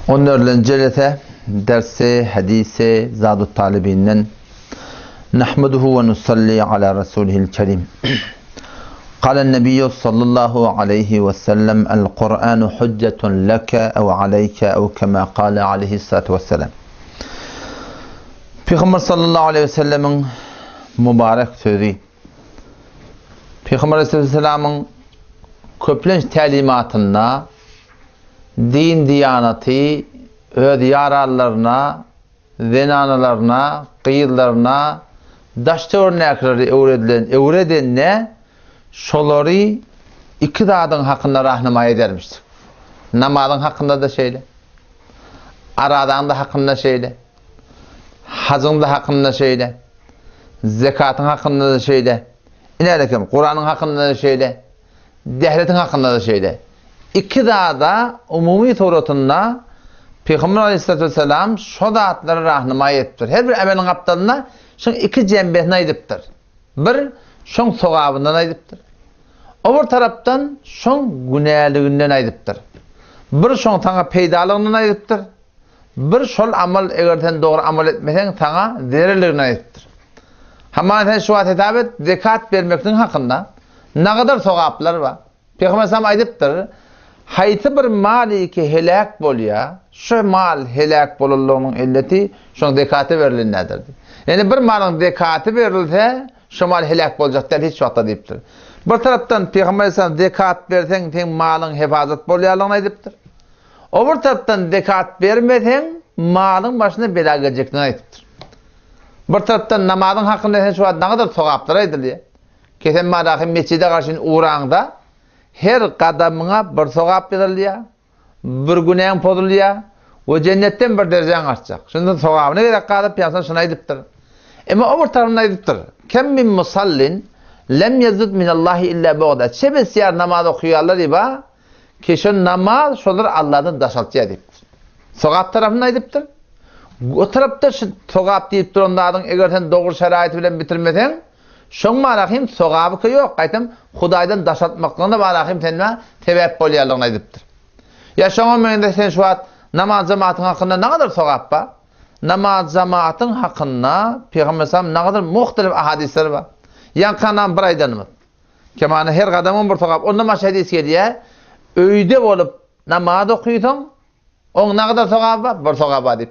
14. celete dersi hadisi Zadut Talibinden Nahmeduhu ve nusalli ala Resulihil Kerim. قال النبي صلى الله عليه وسلم القرآن حجة لك أو عليك أو كما قال عليه الصلاة والسلام. Peygamber sallallahu aleyhi ve sellemin mübarek sözü. Peygamber aleyhisselamın köplenç talimatında din diyaneti öz yararlarına, zenanalarına, kıyırlarına, daşta örnekleri öğredilen ne? Şolları iki dağın hakkında rahnama edermiştir. Namazın hakkında da şeyle, aradan da hakkında şeyle, hacın da hakkında şeyle, zekatın hakkında da şeyle, inerekim Kur'an'ın hakkında da şeyle, devletin hakkında da şeyle. İki dağda umumi torotunda Peygamber Aleyhisselatü Vesselam şu dağıtları rahnama ettir. Her bir emelin aptalına şun iki cembesine ediptir. Bir, şun sogabından ediptir. Öbür taraftan şun günahliğinden ediptir. Bir şun sana peydalığından ediptir. Bir şol amal eğer sen doğru amal etmesen sana zerreliğinden ediptir. Hemen sen şu hitap zekat vermekten hakkında ne kadar sogaplar var. Peygamber Aleyhisselam ediptir. Hayti bir mali ki helak boluyor, şu mal helak bolulluğunun illeti şun zekatı verilinnedir. Yani bir malın zekatı verilse şu mal helak bolacak der hiç vaqta deyiptir. Bir taraftan Peygamber Aleyhisselam zekat versen sen malın hifazet boluyalığına ediptir. Öbür taraftan zekat vermesen malın başına bela gelecekliğine ediptir. Bir taraftan namazın hakkında şu an ne kadar sogaplara ediliyor. Kesen madakı mescide karşın uğrağında her kadamına bir sogap veriliyor, bir günahın pozuluyor, ve cennetten bir dereceğin artacak. Şimdi sogabına gerek kalıp piyansan şuna ediptir. Ama öbür tarafına ediptir. Kem min musallin lem yazud minallahi illa buğda. Çebesiyar namaz okuyarlar iba, ki şu namaz şolar Allah'tan daşaltıya ediptir. Sogap tarafına ediptir. O tarafta şu sogap deyiptir onlardan eğer sen doğru şeraiti bilen bitirmesen, şoň marahim sogabı yok. Aytam Hudaýdan daşatmaklığına marahim tenme sebep bolýarlygyny aýdypdyr. Ya şoňa mende sen şu wagt namaz jemaatyň hakynda ne kadar sogap bar? Namaz jemaatyň hakynda Peygamber sallam ne kadar muhtelif ahadisler bar. Ýankanan bir aýdanmy. Kemana her gadamyň bir sogap. Onda maş hadis gelýär. Öýde bolup namaz okuýsaň, oň ne kadar sogap bar? Bir sogap bar diýip.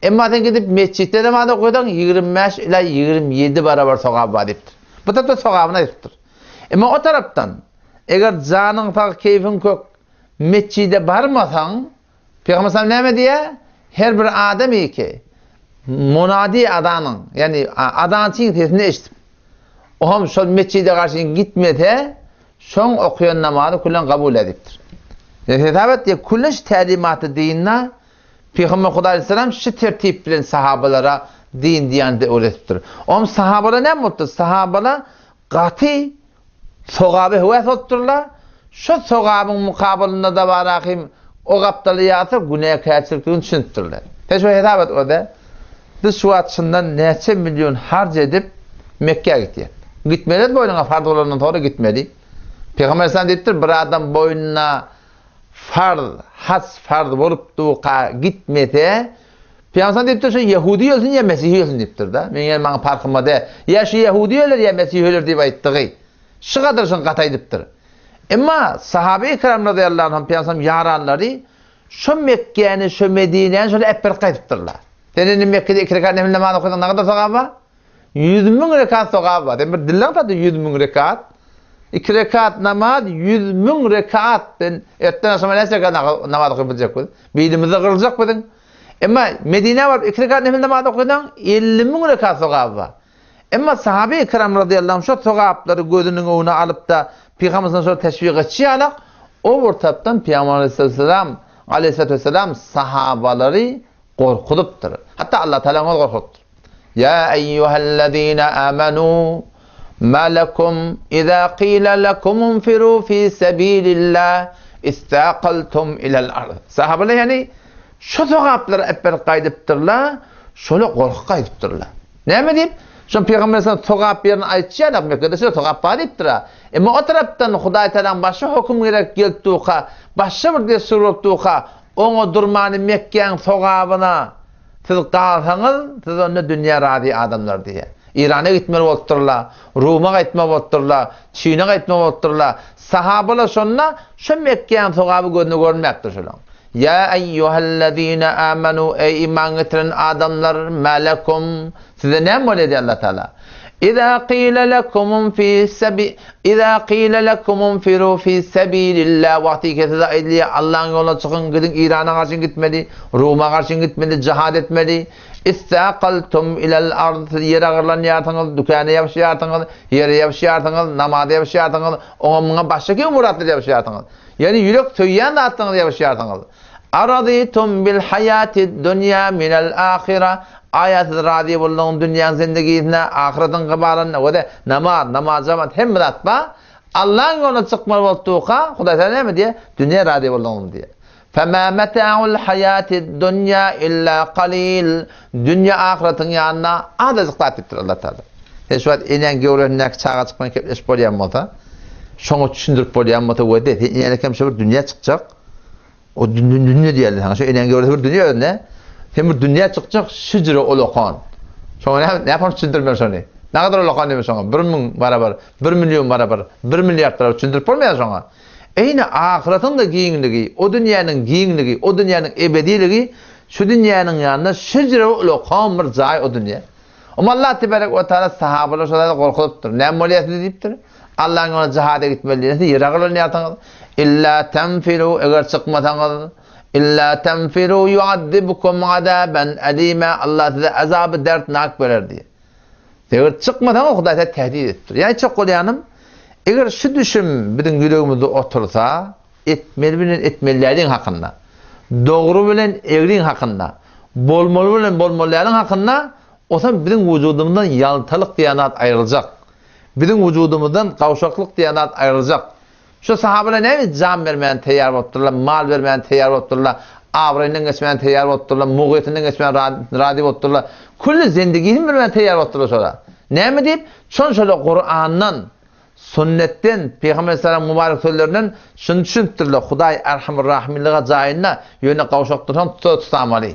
Emma sen gidip mescitte namaz okuýsaň 25 ila 27 barabar sogap bar diýipdir. Bu da sogabyna aýdypdyr. Emma o tarapdan eger janyň tagy keyfin kök mescide barmasaň Peygamber sallam näme diýär? Her bir adam ki munadi adanyň, yani adançyň sesini eşitip o hem şol mescide garşy gitmese şoň okuyan namazy kullan kabul edipdir. Ýa-da diýär kulleş talimaty dinna Peygamber Huda Aleyhisselam şu tertip bilen sahabalara din diýende öğretipdir. Om sahabalar ne mutlu? Sahabalar gati sogaby hüwet otturlar. Şu sogabyň mukabilinde da barakim o gapdalyatı günah käçilikdigini düşündirler. Teşo hitap öde. Bu suwatçyndan neçe milyon harc edip Mekke'ye gitdi. Gitmeli boyuna farz olandan sonra gitmeli. Peygamber Aleyhisselam diýipdir, bir adam boynuna farz bolup duqa gitmese Peygamber diýipdir şu Yahudi ölsün ya Mesih ölsün diýipdir da. Men ýa maňa farkym da. Ya şu Yahudi öler ya Mesih öler diýip aýtdygy. Şu kadar şun gataý diýipdir. Emma sahabe-i kiram radıyallahu anh Peygamber yaranlary şu Mekke'ni şu Medine'ni şöyle hep bir gaýdypdyrlar. Senin Mekke'de 2 rekat nafil namaz okuýsan ne kadar sogap bar? 100.000 rekat sogap bar. Demir dillaň tadı 100.000 rekat. 2 rekat namaz 100.000 rekat. Ben erten aşama näçe namaz okuýjak bolýar. Beýdimize gyryljak bolýar. Emma Medine var 2 rekat nafil namaz okuýsan 50.000 rekat sogap bar. Emma sahabe-i kiram radıyallahu anh şu sogapları gözünün öňüne alıp da Peygamberden sonra teşvik etýärler. O ortapdan Peygamber Aleyhisselatü Vesselam sahabaları korkudypdyr. Hatta Allah Teala onu korkutdy. Ya eyyuhellezine amenu ma lekum iza qila lekum infiru fi sabilillah istaqaltum ilal ard. Sahabalar yani şu sogapları hep bir gaýdypdyrlar, şolu korku gaýdypdyrlar. Näme diýip? Şu Peygamber sallallahu sogap yerini aýtýar, Mekke'de şu sogap bar diýipdir. Emma o tarapdan Hudaý Teala başga hukum gerek geldiňde, başga bir destur bolupdy, Onu durmanı Mekke'nin sokağına siz kalsanız, siz onu dünya radi adamlar diye. İran'a gitmeli otururlar, Rum'a gitmeli otururlar, Çin'e gitmeli otururlar. Sahabalar sonra şu Mekke'nin sokağı gözünü görmektir şulan. Ya eyyühellezine amenu, ey iman getiren adamlar, melekum, size ne emol ediyor Allah Teala? İza qîle lekum unfiru fi sebilillah, vakti kesede ediliye Allah'ın yoluna çıkın, gidin İran'a karşı gitmeli, Rum'a karşı gitmeli, cihad etmeli. İstaqaltum ilal ard, yere ağırlanıyatınız, dükkanı yapışıyatınız, yere yapışıyatınız, namazı yapışıyatınız, ona başka ki muratlı yapışıyatınız. Yani yürek söyleyen de attınız yapışıyatınız. Araditum bil hayati dünya minel ahire, ayet-i radi bulduğun dünyanın zindegisine, ahiretin kıbalına, o da namaz, zaman hem atma, Allah'ın yoluna çıkmalı olduğuka, Huda ne mi diye? Dünya radi bulduğun diye. فَمَا مَتَاعُ الْحَيَاتِ الدُّنْيَا اِلَّا قَلِيلٍ. Dünya ahiretin yanına azıcık tatiptir Allah Teala. Şu an inen gevrenler çağa çıkmayı kepleş bolyan mota. Şonu düşündürüp bolyan mota o de. İnen kemşe bir dünya çıkacak. O dünya diyelim sana. Şu inen gevrenler bir dünya önüne. Hem bir dünya çıkacak şıcırı olokan. Şonu ne yapalım düşündürmüyor şonu. Ne kadar olokan demiş şonu. 1.000 barabar, 1 milyon barabar, 1 milyar lira düşündürüp olmuyor şonu. Eyni ahiretin de giyinligi, o dünyanın giyinligi, o dünyanın ebediliği, şu dünyanın yanında şıcırı olokan bir zay o dünya. Ama Allah tebarek ve teala sahabalar şöyle korkuluptur. Ne moliyeti deyiptir? Allah'ın ona cihada gitmeliğine yırağılır niyatınız. İlla tenfiru, eğer çıkmasanız, İlla tenfiru yuaddibukum azaben elime, Allah size azabı dertnak verir diye. Eğer çıkmasanız Huda size tehdit ettir. Yani çok olayanım, eğer şu düşün bizim yüreğimizde otursa, etmelilerin hakkında, doğru bilen eğrin hakkında, bolmalı bilen bolmalıların hakkında, o zaman bizim vücudumuzdan yaltalık diyanat ayrılacak. Bizim vücudumuzdan kavşaklık diyanat ayrılacak. Şu sahabeler ne mi? Can vermeyen teyyar otturlar, mal vermeyen teyyar otturlar, avrayından geçmeyen teyyar otturlar, muğyetinden geçmeyen radi otturlar. Kullu zindiginin vermeyen teyyar otturlar sonra. Ne mi deyip? Şöyle Kur'an'dan, sünnetten, Peygamber sallallahu mübarek sözlerinden şunu düşündürler. Huday Erhamur Rahimliğe cayinna yöne kavşaklıktan tutamalı.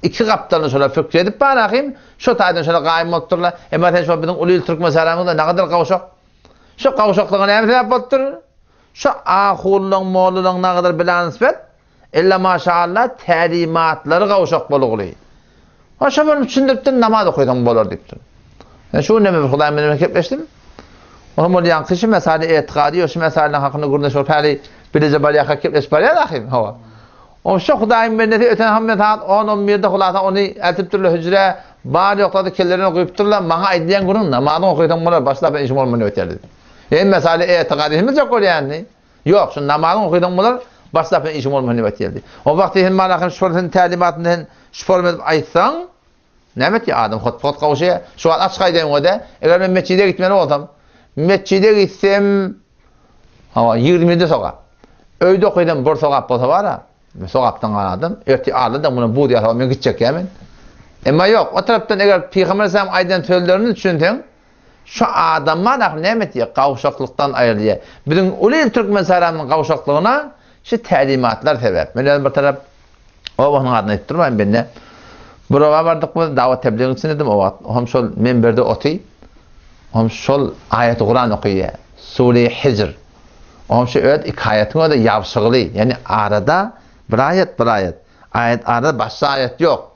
İki kaptanı şöyle fikredip bakayım. Şu taydan şöyle kaim otturlar. Mesela şu bizim Ulul Türk meselamızda ne kadar kavşak? Şu kavşaklığa ne sebep otturur? Şu ahurluğun, moğluğun ne kadar bilen nispet? İlla maşallah talimatları kavşak boluğuluyor. O şoförüm düşündürüptün namaz okuyordum bolur deyiptin. Şu ne mi Huday'ın benimle kepleştim? Onun ol yankışı mesele etikadi, o şu meselenin hakkında gurunda şu pali bilece bali yakak kepleş bali yakayım hava. O şu Huday'ın benimle öten hamlet 10-11'de kulata onu eltip türlü hücre bari yokladı kellerini okuyup durlar, bana ediyen gurun namazını okuyordum bolur, başla ben işim olmanı öterdi. Yani mesele etikadimiz yok öyle yani. Yok, şu namazını okuyordum bolur, başla ben işim olmanı öterdi. O vakti hem malakın şuratın talimatından şuformet aytsan, Nemet ya adam hot kavşaya şu an aç kaydayım o da. Eğer ben mescide gitmeli olsam, mescide gitsem hava 20'de sokak. Öyde okuyordum bir sokak bolsa var ha. Sokaktan aradım. Erti aldım bunu bu diye ben gidecek hemen. Ama yok o taraftan eğer Peygamber sallallahu aydan sözlerini düşünsen şu adamlar nemet ya kavşaklıktan ayrılıyor. Bizim Ulul Türk meselamının kavşaklığına şu talimatlar sebep. Ben bir taraf o onun adını ettirmeyim ben de. Buraya vardık mı davet tebliğin için dedim o vaxt. Hem şol minberde otuy. Hem şol ayet-i Kur'an okuyor. Sure-i Hicr. Hem şu öyle iki ayetin o da yapışıqlı. Yani arada bir ayet. Ayet arada başka ayet yok.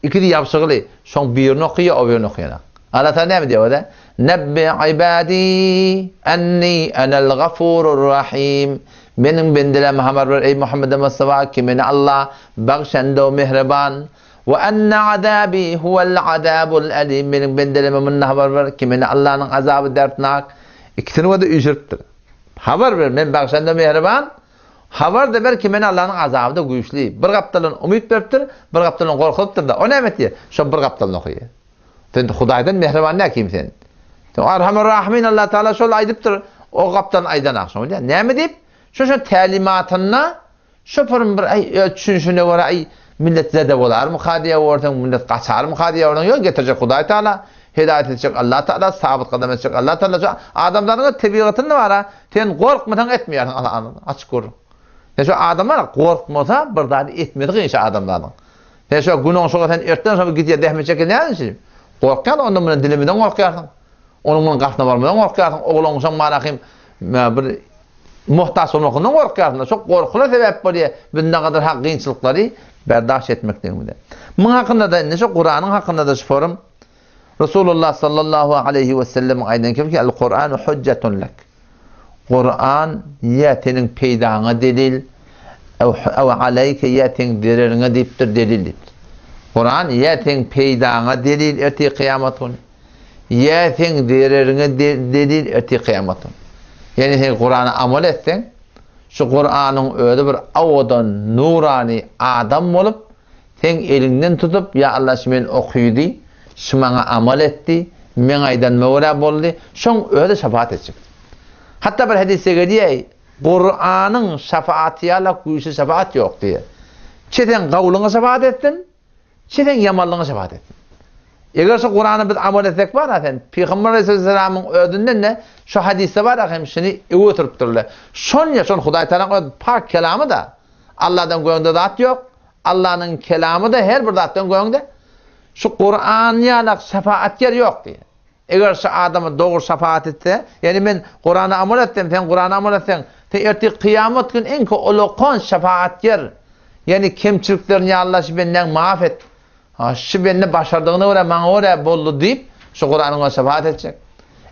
İki de yapışıqlı. Son birini okuyor, o birini okuyor. Allah Teala ne mi diyor o da? Nebbi ibadi enni enel gafurur rahim. Benim bendeleme haber ver ey Muhammed Mustafa ki beni Allah bağışlandı o mihriban. Ve enne azabi huvel azabul alim. Benim bendelememden haber ver ki beni Allah'ın azabı dertnak. İkisini de ücrettir. Haber ver ben bağışlandı mihriban. Haber de ver ki beni Allah'ın azabı da güçlü. Bir kaptalın umut veriptir, bir kaptalın korkuuptur da. O ne emeti? Şu bir kaptalın okuyor. Sen Hudaydan mihriban ne kim sen? Erhamur Rahimin Allah Teala şöyle aydıptır. O kaptan aydan akşam öyle. Ne mi deyip? Şu talimatına şoförün bir ay ölçüşüne göre ay millet zede olar mı hadiye ordan millet kaçar mı hadiye ordan yok getirecek Huday Teala hidayet edecek Allah Teala sabit kadem edecek Allah Teala adamların tabiatında var ha sen korkmadan etmiyorsun Allah'ın açık gör Şu adamlar korkmasa bir daha etmedi ki adamların. Şu günün soğuktan erten sonra gidiyor dehme çekilyen şey. Korkan onun bunun diliminden korkarsın. Onun bunun kafasına varmadan korkarsın. Oğlun sen marakim bir muhtaç olmakından korkarsın. Çok korkula sebep oluyor. Bundan kadar hak kıyınçılıkları berdaş etmekten bile. Bunun hakkında da şu Kur'an'ın hakkında da sorum. Resulullah sallallahu aleyhi ve sellem aynen ki el-Kur'an hüccetun lek. Kur'an ya senin peydana delil ev aleyke ya senin dererine diptir delil. Kur'an ya senin peydana delil eti kıyametun. Ya senin dererine delil eti kıyametun. Yani sen Kur'an'a amel etsen şu Kur'an'ın öyle bir avadan nurani adam olup sen elinden tutup ya Allah şimdi okuydu, şuna amel etti, men aydan mevla oldu, şun öyle şefaat edecek. Hatta bir hadise geliyor, Kur'an'ın şefaatiyala kuyusu şefaat yok diye. Çeten kavluna şefaat ettin, çeten yamallığına şefaat ettin. Eğer şu Kur'an'ı biz amel etsek var zaten, Peygamber Aleyhisselam'ın ödünden de şu hadiste var ya, şimdi öğütürüp dururlar. Şun ya şun Huday Teala'nın pak kelamı da, Allah'tan goyunda zat yok, Allah'ın kelamı da her bir zattan goyunda. Şu Kur'an'ya şefaatkar yok diye. Eğer şu adamı doğru şefaat etse, yani ben Kur'an'a amel ettim, sen Kur'an'a amel etsen, sen erteki kıyamet gün en ki olukon şefaatkar, yani kemçiliklerini Allah benden mahvet, şu beni başardığını öyle, bana öyle buldu deyip, şu Kur'an'a şefaat edecek.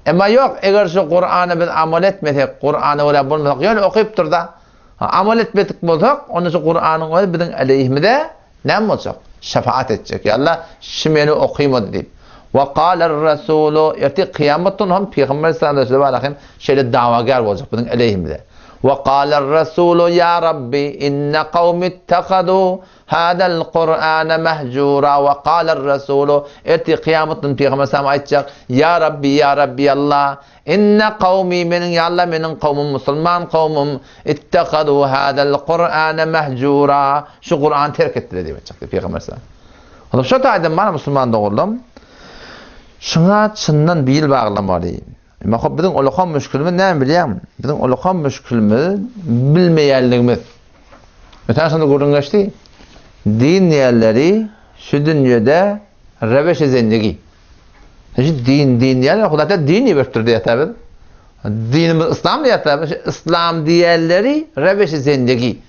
Ama yok, eğer şu Kur'an'a biz amel etmesek, Kur'an'a öyle bulmasak, yani okuyup dur da, amel etmedik bulsak, onun şu Kur'an'ın öyle bizim aleyhimde ne olacak? Şefaat edecek. Ya Allah şimeni okuymadı deyip. Ve kâler Resulü erti kıyametten hem Peygamber sallallahu aleyhi ve sellem şöyle davagar olacak bizim aleyhimde. Ve kâler Resulü ya Rabbi inne kavmi ittekadû hâdel Kur'âne mehcûrâ ve kâler Resulü erti kıyametten Peygamber sallallahu aleyhi ve sellem aytacak ya Rabbi Allah inne kavmi menin ya Allah menin kavmim Müslüman kavmim ittekadû hâdel Kur'âne mehcûrâ şu Kur'an terk ettiler diyecekti Peygamber sallallahu aleyhi ve sellem. Şu taydan bana Müslüman doğuldum. Şuna çından bir yıl bağlamalıyım. Ama bizim ulukan müşkülümüz ne bileyim? Bizim ulukan müşkülümüz bilmeyenliğimiz. Mesela şimdi görün geçti. Din yerleri şu dünyada reveş zendegi. Din yerleri Huda dini vertir diye tabi. Dinimiz İslam diye tabi. İslam diğerleri reveş zendegi.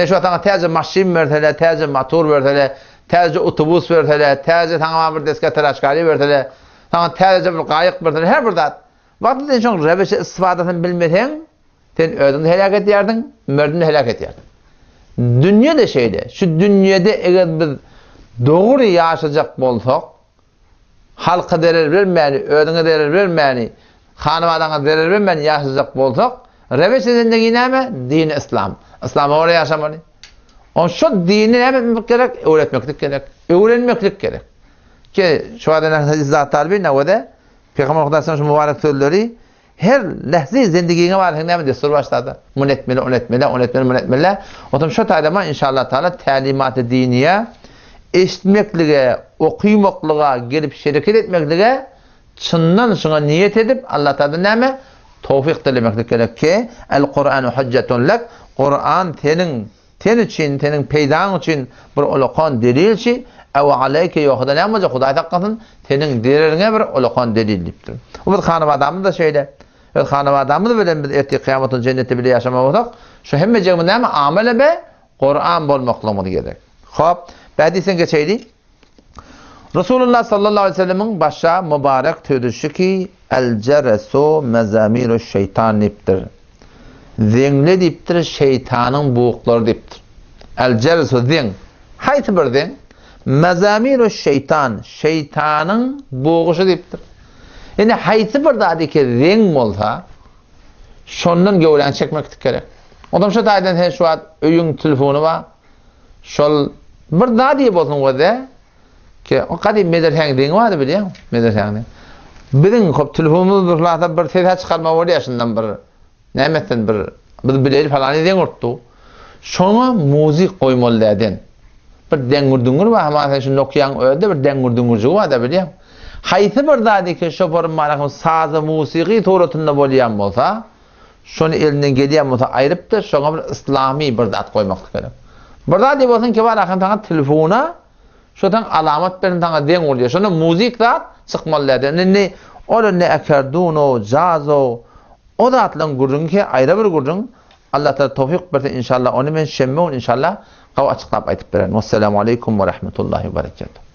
Şu anda tezce maşin vertele, tezce motor vertele, tezce otobüs vertele, tezce tamam bir deske teraşkali vertele, tamam tezce bir kayık vertele, her burada. Vaktinden çok reveş istifadasını bilmesen, sen ödünü helak ederdin, mördünü helak ederdin. Dünya da şeyde, şu dünyada eğer biz doğru yaşayacak olsak, halka değer vermeyeni, ödüne değer vermeyeni, hanımadana değer vermeyeni yaşayacak olsak, reveş zendegi ne mi? Din İslam. İslam'ı oraya yaşamalı. Onun şu dini ne etmek gerek? Öğretmeklik gerek. Öğrenmeklik gerek. Ki şu anda İzzat Talbi ne o da? Peygamber Kudası'nın şu mübarek sözleri her lehzi zindigine var. Ne mi destur başladı? Munetmeli. O zaman şu tarzda inşallah Teala talimat-ı diniye eşitmekliğe, okuymaklığa, gelip şeriket etmekliğe çından şuna niyet edip Allah Teala ne mi? Tevfik dilemeklik gerek ki el-Kur'anu hüccetun lek Kur'an ten için, senin peydan için bir ulukan delil ki ev aleyke yoxuda ne olacak? Huday takkasın senin dererine bir ulukan delil deyiptir. O bir hanım adamı da şöyle. Evet hanım adamı da böyle biz erteki kıyametin cenneti bile yaşamak olsak şu hemmecek ne mi? Amele be Kur'an bolmaklamı gerek. Hop. Hadisen geçeydi. Resulullah sallallahu aleyhi ve sellem'in başa mübarek tüdüşü ki el ceresu mezamiru şeytan deyiptir. Zengle deyiptir, şeytanın buğukları deyiptir. El ceresu zen. Hayti bir zen. Mezamiru şeytan. Şeytanın buğuşu deyiptir. Yani hayti bir daha ki zen olsa şondan gövlen çekmek gerek. Adam şu taydan şu an öyün telefonu var. Şol bir daha diye bolsun o da ki o kadar mederhang deyin vardı biliyor musun? Mederhang. Bizim kop telefonumuz bir lahta bir ses çıkarma var ya şundan bir nemetten bir bileli falan deyin orttu. Şona müzik koymalıydın. Bir dengurdungur var ama şu Nokia'nın öyle bir dengurdungurcu var da biliyor musun? Hayti bir daha diye ki şoförün malakın sazı musiki turatında bolayan olsa şonu elinden geliyen bolsa ayırıp da şoňa bir islami bir zat koymak gerek. Bir zat diýip bolsaň ki bar akan taňa telefona şodan alamat beren taňa deň bolýar. Şonu muzik zat çykmalydy. Ne ola ne akordeon, jazo o zatlaryň gurrunki aýra bir gurrun. Allah taala tawfik berse inşallah onu men şemme inşallah gawa açyklap aýtyp beren. Assalamu aleykum we rahmetullahi we berekatuh.